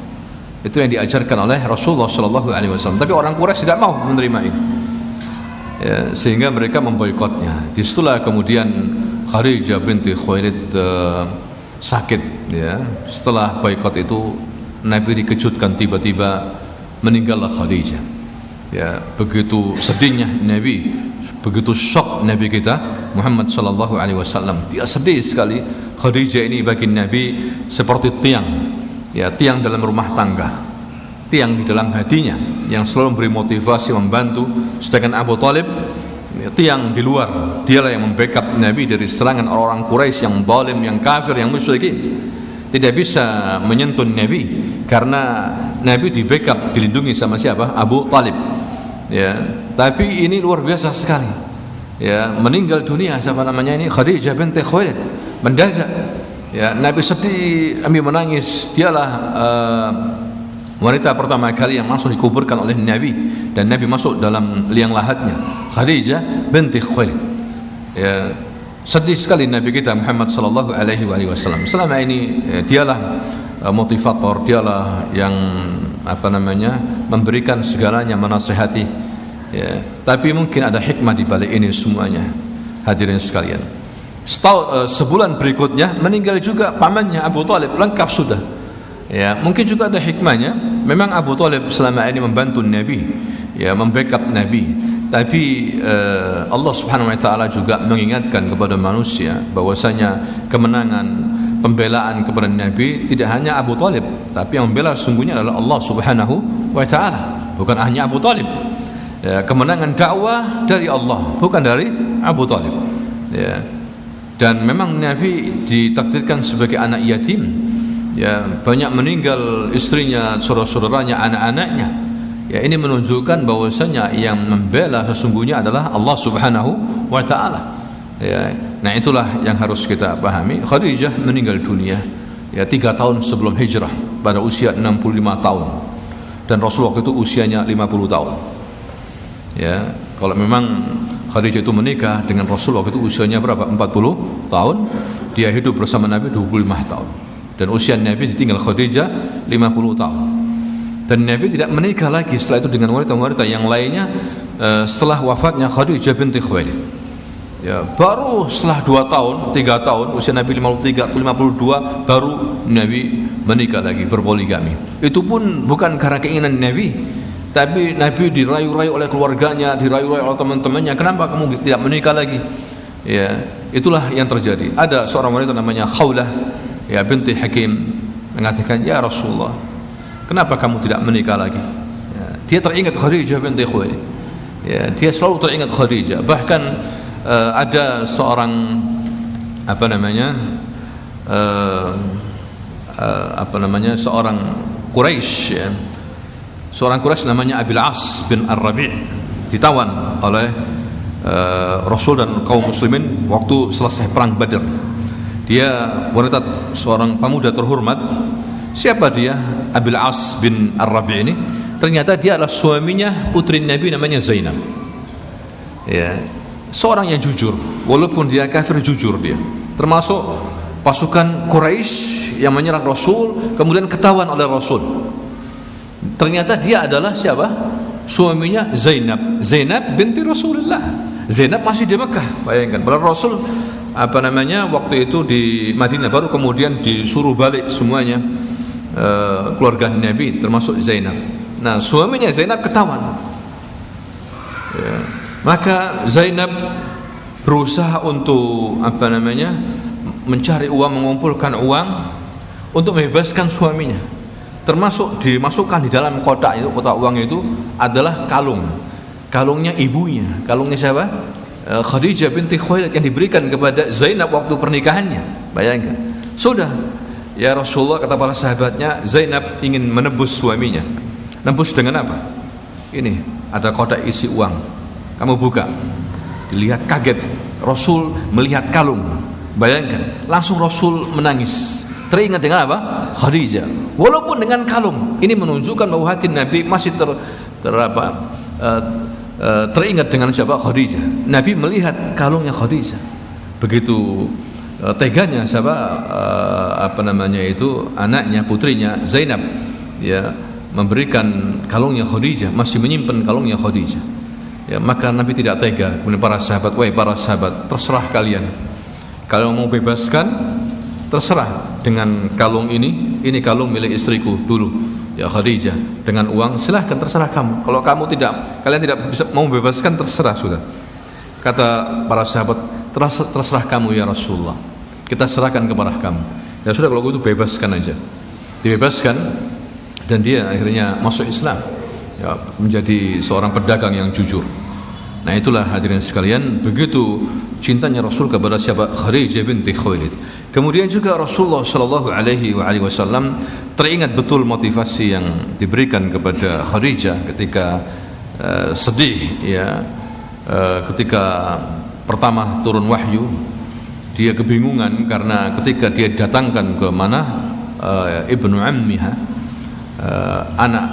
Itu yang diajarkan oleh Rasulullah SAW. Tapi orang Quraisy tidak mau menerima itu, ya, sehingga mereka memboikotnya. Disitulah kemudian Khadijah binti Khuwailid sakit, ya. Setelah boikot itu Nabi dikejutkan, tiba-tiba meninggallah Khadijah. Ya, begitu sedihnya Nabi, begitu shock Nabi kita Muhammad sallallahu alaihi wasallam. Dia sedih sekali. Khadijah ini bagi Nabi seperti tiang, ya, tiang dalam rumah tangga, tiang di dalam hatinya yang selalu memberi motivasi, membantu. Sedangkan Abu Talib, tiang di luar, dialah yang membackup Nabi dari serangan orang-orang Quraisy yang zalim, yang kafir, yang musyrikin. Tidak bisa menyentuh Nabi karena Nabi di backup, dilindungi sama siapa? Abu Talib. Ya, tapi ini luar biasa sekali. Ya, meninggal dunia Khadijah binti Khuwailid mendadak. Ya, Nabi sedih, Nabi menangis. Dialah wanita pertama kali yang langsung dikuburkan oleh Nabi, dan Nabi masuk dalam liang lahatnya, Khadijah binti Khuwailid. Ya, sedih sekali Nabi kita Muhammad sallallahu alaihi wasallam. Selama ini, ya, dialah motivator, dialah yang memberikan segalanya, menasihati, ya. Tapi mungkin ada hikmah di balik ini semuanya, hadirin sekalian. Sebulan berikutnya meninggal juga pamannya Abu Talib, lengkap sudah. Ya, mungkin juga ada hikmahnya. Memang Abu Talib selama ini membantu Nabi, ya, membackup Nabi. Tapi Allah Subhanahu wa taala juga mengingatkan kepada manusia bahwasanya kemenangan, pembelaan kepada Nabi tidak hanya Abu Talib, tapi yang membela sungguhnya adalah Allah Subhanahu wa taala, bukan hanya Abu Talib. Ya, kemenangan dakwah dari Allah, bukan dari Abu Talib. Ya. Dan memang Nabi ditakdirkan sebagai anak yatim. Ya, banyak meninggal istrinya, saudara-saudaranya, anak-anaknya. Ya, ini menunjukkan bahwasanya yang membela sesungguhnya adalah Allah Subhanahu wa taala. Ya, nah itulah yang harus kita pahami. Khadijah meninggal dunia, ya, 3 tahun sebelum hijrah pada usia 65 tahun. Dan Rasul waktu itu usianya 50 tahun. Ya, kalau memang Khadijah itu menikah dengan Rasul waktu itu usianya berapa? 40 tahun. Dia hidup bersama Nabi 25 tahun. Dan usia Nabi ditinggal Khadijah 50 tahun. Dan Nabi tidak menikah lagi setelah itu dengan wanita-wanita yang lainnya setelah wafatnya Khadijah binti Khuwailid. Ya, baru setelah 2 tahun, 3 tahun, usia Nabi 53 atau 52, baru Nabi menikah lagi, berpoligami. Itu pun bukan karena keinginan Nabi, tapi Nabi dirayu-rayu oleh keluarganya, dirayu-rayu oleh teman-temannya. Kenapa kamu tidak menikah lagi? Ya, itulah yang terjadi. Ada seorang wanita namanya Khawlah, ya, binti Hakim, mengatakan, "Ya Rasulullah, kenapa kamu tidak menikah lagi?" Ya, dia teringat Khadijah binti Khuwailid. Ya, dia selalu teringat Khadijah. Bahkan ada seorang seorang Quraisy, ya. Seorang Quraisy namanya Abil As bin Ar-Rabi' ditawan oleh Rasul dan kaum muslimin waktu selesai perang Badar. Dia wanita, seorang pemuda terhormat. Siapa dia? Abil As bin Ar-Rabi' ini ternyata dia adalah suaminya putri Nabi namanya Zainab. Ya, seorang yang jujur, walaupun dia kafir jujur dia. Termasuk pasukan Quraisy yang menyerang Rasul, kemudian ketahuan oleh Rasul. Ternyata dia adalah siapa? Suaminya Zainab, Zainab binti Rasulullah. Zainab masih di Mekah, bayangkan. Padahal Rasul waktu itu di Madinah, baru kemudian disuruh balik semuanya keluarga Nabi termasuk Zainab. Nah, suaminya Zainab ketahuan. Ya. Maka Zainab berusaha untuk mencari uang, mengumpulkan uang untuk membebaskan suaminya. Termasuk dimasukkan di dalam kotak itu, kotak uang itu adalah kalungnya ibunya. Kalungnya siapa? Khadijah binti Khuwailid yang diberikan kepada Zainab waktu pernikahannya. Bayangkan. Sudah, ya Rasulullah, kata para sahabatnya, Zainab ingin menebus suaminya. Nebus dengan apa? Ini ada kotak isi uang. Kamu buka, dilihat, kaget. Rasul melihat kalung. Bayangkan, langsung Rasul menangis. Teringat dengan apa? Khadijah. Walaupun dengan kalung. Ini menunjukkan bahwa hati Nabi masih teringat dengan siapa? Khadijah. Nabi melihat kalungnya Khadijah. Begitu teganya siapa? Anaknya, putrinya Zainab, ya, memberikan kalungnya Khadijah, masih menyimpan kalungnya Khadijah. Ya, maka Nabi tidak tega. Kemudian para sahabat, wahai para sahabat, terserah kalian. Kalau mau bebaskan, terserah dengan kalung ini kalung milik istriku dulu, ya Khadijah, dengan uang silahkan, terserah kamu. Kalau kalian tidak bisa mau bebaskan, terserah sudah. Kata para sahabat, terserah kamu ya Rasulullah, kita serahkan kepada kamu. Ya sudah, kalau itu bebaskan aja. Dibebaskan dan dia akhirnya masuk Islam, ya, menjadi seorang pedagang yang jujur. Nah, itulah hadirin sekalian, begitu cintanya Rasul kepada siapa? Khadijah binti Khuwailid. Kemudian juga Rasulullah sallallahu alaihi wasallam teringat betul motivasi yang diberikan kepada Khadijah ketika sedih, ya, ketika pertama turun wahyu. Dia kebingungan karena ketika dia datangkan ke mana ibnu ammiha, anak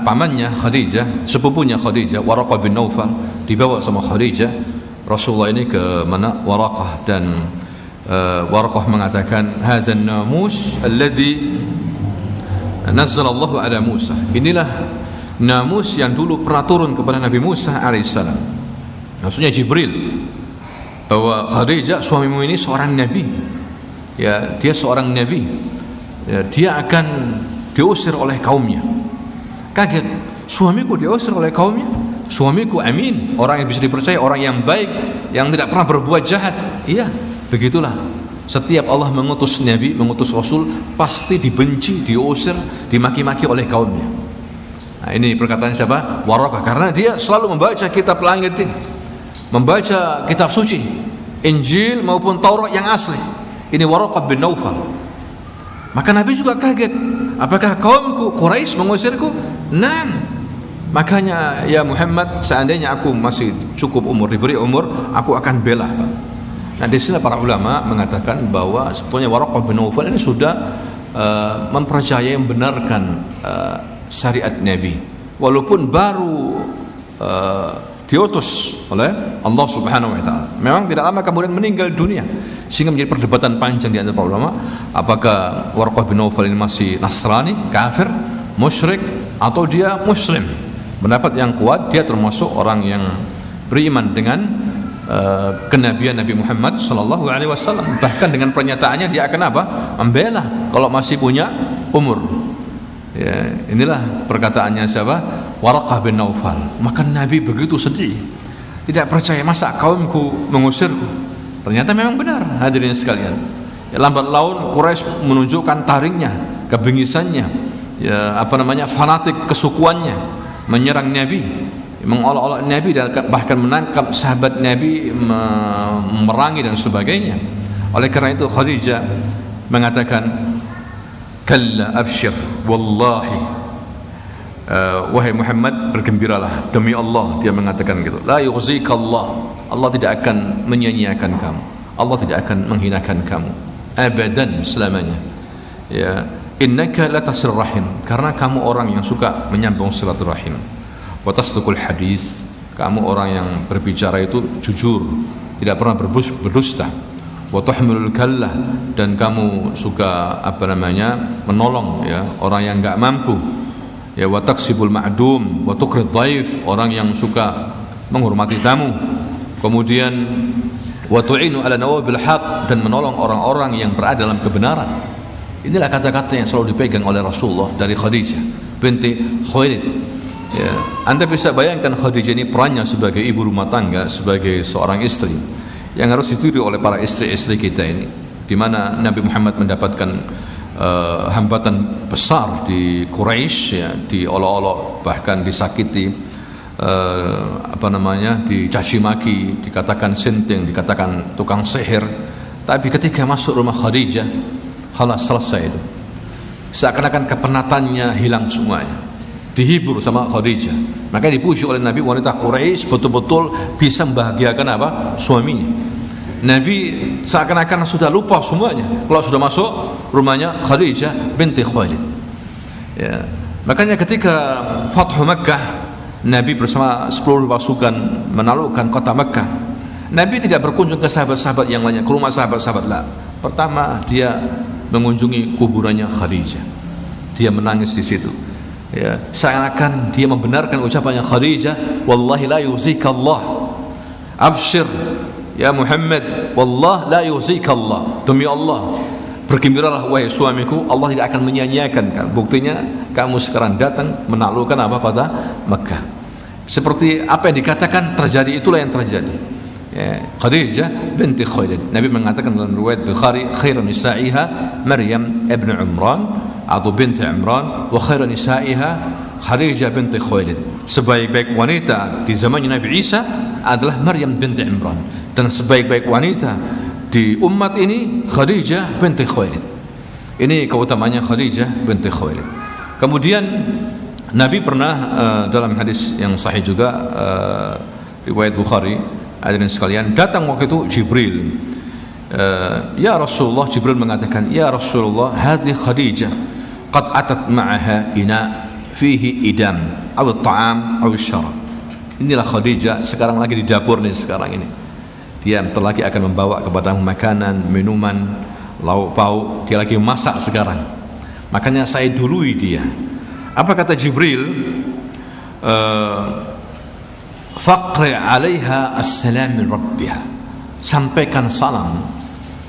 pamannya Khadijah, sepupunya Khadijah, Waraqah bin Naufal, dibawa sama Khadijah. Rasulullah ini ke mana? Waraqah, dan Waraqah mengatakan, hadan namus alladhi nazzalallahu ala Musa. Inilah namus yang dulu pernah turun kepada Nabi Musa alaihissalam. Maksudnya Jibril, bahwa Khadijah, suamimu ini seorang nabi, ya, dia seorang nabi, ya, dia akan diusir oleh kaumnya. Kaget, suamiku diusir oleh kaumnya? Suamiku amin, orang yang bisa dipercaya, orang yang baik, yang tidak pernah berbuat jahat. Iya, begitulah. Setiap Allah mengutus nabi, mengutus rasul, pasti dibenci, diusir, dimaki-maki oleh kaumnya. Nah, ini perkataan siapa? Waraqah. Karena dia selalu membaca kitab langit ini, membaca kitab suci, Injil maupun Taurat yang asli. Ini Waraqah bin Naufal. Maka Nabi juga kaget, apakah kaumku Quraisy mengusirku? Naam. Makanya ya Muhammad, seandainya aku masih cukup umur, diberi umur, aku akan bela. Nah, di sini para ulama mengatakan bahwa sebetulnya Waraqah bin Naufal ini sudah mempercayai, membenarkan syariat Nabi, walaupun baru diutus oleh Allah Subhanahu wa taala. Memang tidak lama kemudian meninggal dunia, sehingga menjadi perdebatan panjang di antara para ulama, apakah Waraqah bin Naufal ini masih Nasrani, kafir, musyrik, atau dia muslim. Pendapat yang kuat, dia termasuk orang yang beriman dengan kenabian Nabi Muhammad sallallahu alaihi wasallam. Bahkan dengan pernyataannya dia akan apa? Membela kalau masih punya umur. Ya, inilah perkataannya siapa? Waraqah bin Naufal. Maka Nabi begitu sedih, tidak percaya, masa kaumku mengusirku? Ternyata memang benar, hadirin sekalian. Ya, lambat laun Quraisy menunjukkan taringnya, kebengisannya, ya, fanatik kesukuannya, menyerang Nabi, mengolok-olok Nabi, dan bahkan menangkap sahabat Nabi, memerangi dan sebagainya. Oleh karena itu Khadijah mengatakan, kalla abshir wallahi, wahai Muhammad, bergembiralah demi Allah. Dia mengatakan gitu, la yughzika Allah, Allah tidak akan menyia-nyiakan kamu, Allah tidak akan menghinakan kamu abadan, selamanya. Ya, innaka la tasil rahim, karena kamu orang yang suka menyambung silaturahim. Wa tasduqul hadis, kamu orang yang berbicara itu jujur, tidak pernah berdusta. Wa tahmilul kallah, dan kamu suka menolong ya orang yang enggak mampu. Ya, wa taksibul ma'dum wa tuqrid dhaif, orang yang suka menghormati tamu. Kemudian wa tu'inu ala nawabil haq, dan menolong orang-orang yang berada dalam kebenaran. Inilah kata-kata yang selalu dipegang oleh Rasulullah dari Khadijah binti Khuwailid. Ya, Anda bisa bayangkan Khadijah ini perannya sebagai ibu rumah tangga, sebagai seorang istri yang harus ditiru oleh para istri-istri kita ini, di mana Nabi Muhammad mendapatkan hambatan besar di Quraisy, ya, diolok-olok, bahkan disakiti, dicaci maki, dikatakan sinting, dikatakan tukang sihir. Tapi ketika masuk rumah Khadijah, halas, selesai itu. Seakan-akan kepenatannya hilang semuanya, dihibur sama Khadijah. Maka dipuji oleh Nabi, wanita Quraisy betul-betul bisa membahagiakan suaminya. Nabi seakan-akan sudah lupa semuanya kalau sudah masuk rumahnya Khadijah binti Khuwailid. Ya. Makanya ketika Fathu Makkah, Nabi bersama 10 pasukan menaklukkan kota Makkah. Nabi tidak berkunjung ke sahabat-sahabat yang lainnya, ke rumah sahabat-sahabat lah. Pertama, dia mengunjungi kuburannya Khadijah. Dia menangis di situ. Ya, seakan-akan dia membenarkan ucapannya Khadijah, wallahi la yuzika Allah, abshir ya Muhammad, wallah la yuzika Allah, demi Allah bergembiralah wahai suamiku, Allah tidak akan menyia-nyiakan kamu. Buktinya kamu sekarang datang menaklukkan kota Makkah. Seperti apa yang dikatakan terjadi, itulah yang terjadi. Ya, Khadijah binti Khuwailid. Nabi mengatakan dalam riwayat Bukhari, khairu nisa'iha Maryam ibn Imran atau binti Imran, wa khairu nisa'iha Khadijah binti Khuwailid. Sebaik-baik wanita di zamannya Nabi Isa adalah Maryam binti Imran, dan sebaik-baik wanita di umat ini Khadijah binti Khuwailid. Ini keutamaannya Khadijah binti Khuwailid. Kemudian Nabi pernah dalam hadis yang sahih juga, riwayat Bukhari, hadirin sekalian, datang waktu itu Jibril. Ya Rasulullah, Jibril mengatakan, ya Rasulullah, hadhi Khadijah qad atat ma'aha ina fihi idam aw ta'am aw syarab. Inilah Khadijah sekarang lagi di dapur nih sekarang ini. Dia bentar lagi akan membawa kepada makanan, minuman, lauk pauk. Dia lagi masak sekarang. Makanya saya dului dia. Apa kata Jibril? Faqri 'alaiha assalam min rabbiha. Sampaikan salam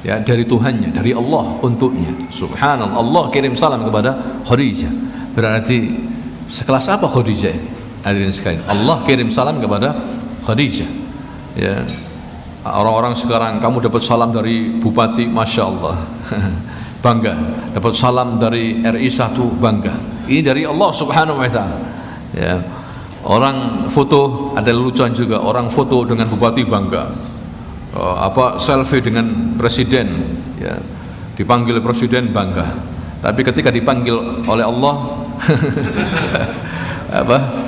ya dari Tuhannya, dari Allah untuknya. Subhanallah, Allah kirim salam kepada Khadijah. Berarti sekelas apa Khadijah ini? Hadirin sekalian, Allah kirim salam kepada Khadijah. Ya. Orang-orang sekarang, kamu dapat salam dari bupati, masya Allah, bangga. Dapat salam dari RI 1, bangga. Ini dari Allah Subhanahu wa Ta'ala. Ya. Orang foto, ada lucuan juga, orang foto dengan bupati, bangga. Selfie dengan presiden, ya, dipanggil presiden, bangga. Tapi ketika dipanggil oleh Allah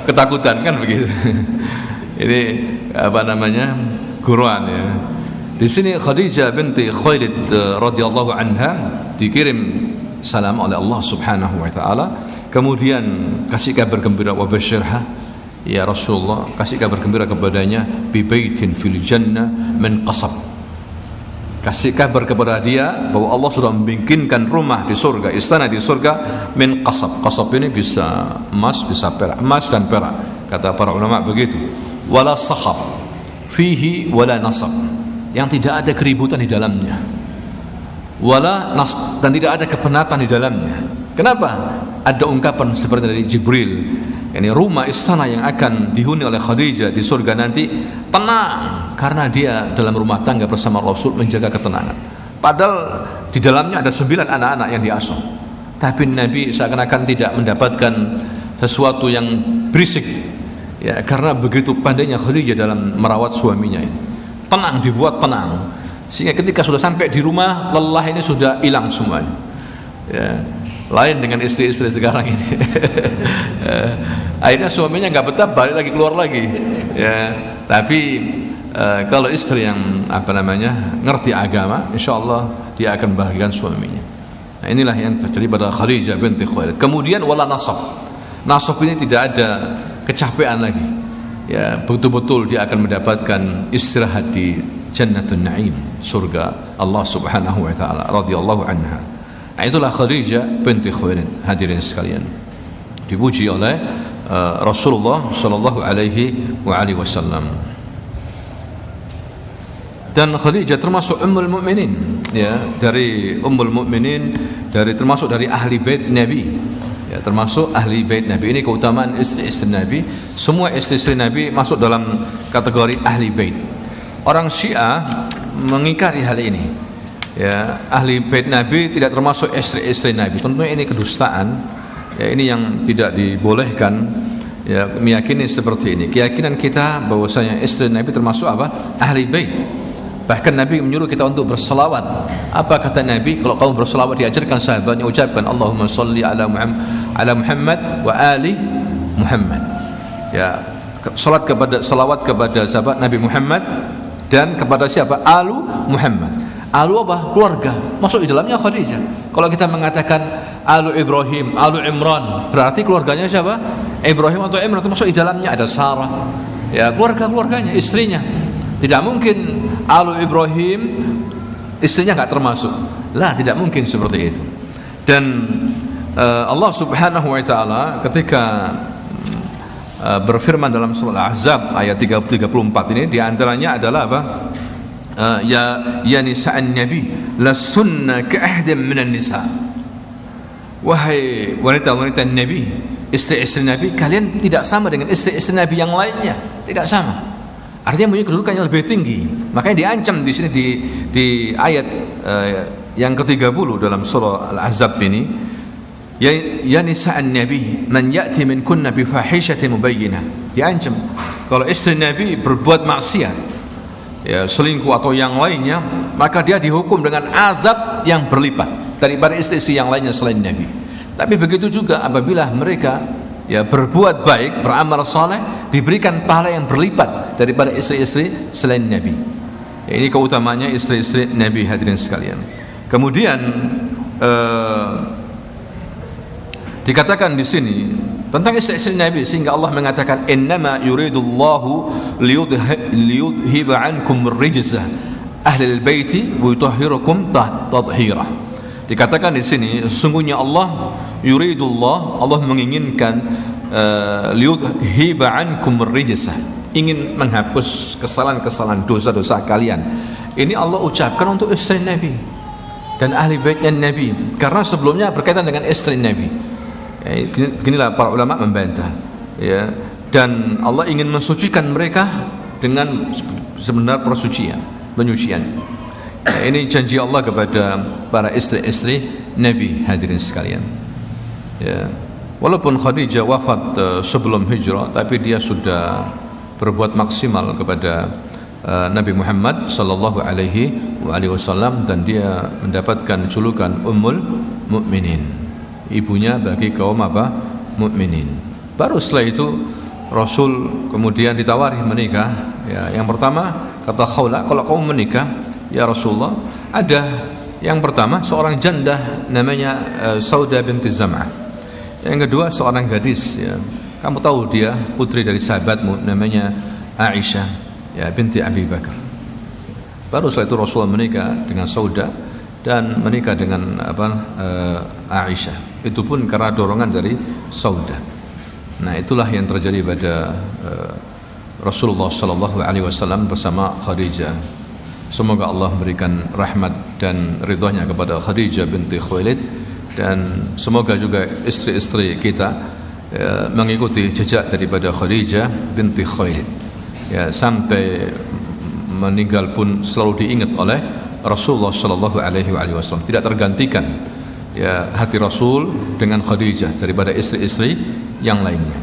ketakutan, kan begitu. Ini Quran, ya. Di sini Khadijah binti Khuwailid radhiyallahu anha dikirim salam oleh Allah Subhanahu wa Ta'ala. Kemudian kasih kabar gembira, wa basyirha ya Rasulullah, kasih kabar gembira kepadanya, bi baitin fil jannah min qasab. Kasih kabar kepada dia bahwa Allah sudah membikinkan rumah di surga, istana di surga, min qasab. Qasab ini bisa emas, bisa perak, emas dan perak, kata para ulama begitu. Wala sahab fihi wala nasab, yang tidak ada keributan di dalamnya, wala nasab, dan tidak ada kepenatan di dalamnya. Kenapa? Ada ungkapan seperti dari Jibril, ini rumah istana yang akan dihuni oleh Khadijah di surga nanti tenang, karena dia dalam rumah tangga bersama Rasul menjaga ketenangan. Padahal di dalamnya ada 9 anak-anak yang diasuh, tapi Nabi seakan-akan tidak mendapatkan sesuatu yang berisik. Ya, karena begitu pandainya Khadijah dalam merawat suaminya ini. Tenang, dibuat tenang. Sehingga ketika sudah sampai di rumah, lelah ini sudah hilang semuanya. Ya, lain dengan istri-istri sekarang ini. Akhirnya suaminya nggak betah, balik lagi keluar lagi. Ya, tapi kalau istri yang ngerti agama, insya Allah dia akan bahagiakan suaminya. Nah, inilah yang terjadi pada Khadijah binti Khuwailid. Kemudian wala nasab. Nasab ini tidak ada kecapean lagi. Ya, betul-betul dia akan mendapatkan istirahat di Jannatun Na'im, surga Allah Subhanahu wa taala radhiyallahu anha. Nah, itulah Khadijah binti Khuwailid, hadirin sekalian. Dipuji oleh Rasulullah sallallahu alaihi wasallam. Dan Khadijah termasuk ummul mukminin, ya, dari ummul mukminin, termasuk dari ahli bait Nabi. Ya, termasuk ahli bait Nabi. Ini keutamaan istri-istri Nabi. Semua istri-istri Nabi masuk dalam kategori ahli bait. Orang Syiah mengingkari hal ini. Ya, ahli bait Nabi tidak termasuk istri-istri Nabi. Tentunya ini kedustaan. Ya, ini yang tidak dibolehkan. Ya, meyakini seperti ini. Keyakinan kita bahwasanya istri Nabi termasuk apa? Ahli bait. Bahkan Nabi menyuruh kita untuk berselawat. Apa kata Nabi? Kalau kamu berselawat, diajarkan sahabatnya ucapkan Allahumma salli ala Muhammad wa ali Muhammad. Ya, salawat kepada sahabat Nabi Muhammad dan kepada siapa? Alu Muhammad. Alu apa? Keluarga. Masuk di dalamnya Khadijah. Kalau kita mengatakan Alu Ibrahim, Alu Imran, berarti keluarganya siapa? Ibrahim atau Imran, termasuk di dalamnya ada Sarah. Ya, keluarganya, istrinya. Tidak mungkin Alu Ibrahim istrinya enggak termasuk. Lah, tidak mungkin seperti itu. Dan Allah Subhanahu wa taala ketika berfirman dalam surah Al-Ahzab ayat 34 ini, di antaranya adalah apa? Ya nisa'an nabi lastunna ka'ahdin minan nisa. Wahai wanita-wanita Nabi, istri-istri Nabi, kalian tidak sama dengan istri-istri Nabi yang lainnya, tidak sama. Artinya punya kedudukan yang lebih tinggi. Makanya diancam di sini di ayat yang ke-30 dalam surah Al-Ahzab ini, ya nisa'an nabi man ya'ti minkunna bi fahishatin mubayyinah. Diancam kalau istri Nabi berbuat maksiat, ya, selingkuh atau yang lainnya, maka dia dihukum dengan azab yang berlipat daripada istri-istri yang lainnya selain Nabi. Tapi begitu juga apabila mereka ya berbuat baik, beramal saleh, diberikan pahala yang berlipat daripada istri-istri selain Nabi. Ya, ini keutamanya istri-istri Nabi, hadirin sekalian. Kemudian dikatakan di sini tentang istri-istri Nabi, sehingga Allah mengatakan innama yuridullahu liyudhiba ankum rijza ahlil baiti wa yutahhirakum tathira. Dikatakan di sini sesungguhnya Allah yuridullah, Allah menginginkan liyudhiba ankum rijza, ingin menghapus kesalahan-kesalahan, dosa-dosa kalian. Ini Allah ucapkan untuk istri Nabi dan ahli baitnya Nabi, karena sebelumnya berkaitan dengan istri Nabi. Ya, beginilah para ulama membantah. Ya, dan Allah ingin mensucikan mereka dengan sebenar penyucian. Ya, ini janji Allah kepada para istri-istri Nabi, hadirin sekalian. Ya, walaupun Khadijah wafat sebelum hijrah, tapi dia sudah berbuat maksimal kepada Nabi Muhammad sallallahu alaihi wasallam, dan dia mendapatkan julukan Ummul Mukminin, ibunya bagi kaum mukminin. Baru setelah itu Rasul kemudian ditawari menikah. Ya, yang pertama kata Khawla, kalau kamu menikah ya Rasulullah, ada yang pertama seorang janda namanya Sauda binti Zam'ah. Yang kedua seorang gadis, ya, kamu tahu dia putri dari sahabatmu namanya Aisyah, ya, binti Abi Bakar. Baru setelah itu Rasulullah menikah dengan Sauda dan menikah dengan Aisyah. Itu pun karena dorongan dari Sauda. Nah, itulah yang terjadi pada Rasulullah sallallahu alaihi wasallam bersama Khadijah. Semoga Allah memberikan rahmat dan ridhonya kepada Khadijah binti Khuwailid, dan semoga juga istri-istri kita mengikuti jejak daripada Khadijah binti Khuwailid. Ya, sampai meninggal pun selalu diingat oleh Rasulullah sallallahu alaihi wasallam. Tidak tergantikan ya hati Rasul dengan Khadijah daripada istri-istri yang lainnya.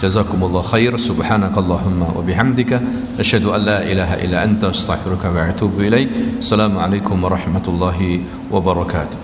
Jazakumullah khair. Subhanakallahumma wa bihamdika asyhadu an la ilaha illa anta astaghfiruka wa atubu ilaik. Assalamualaikum warahmatullahi wabarakatuh.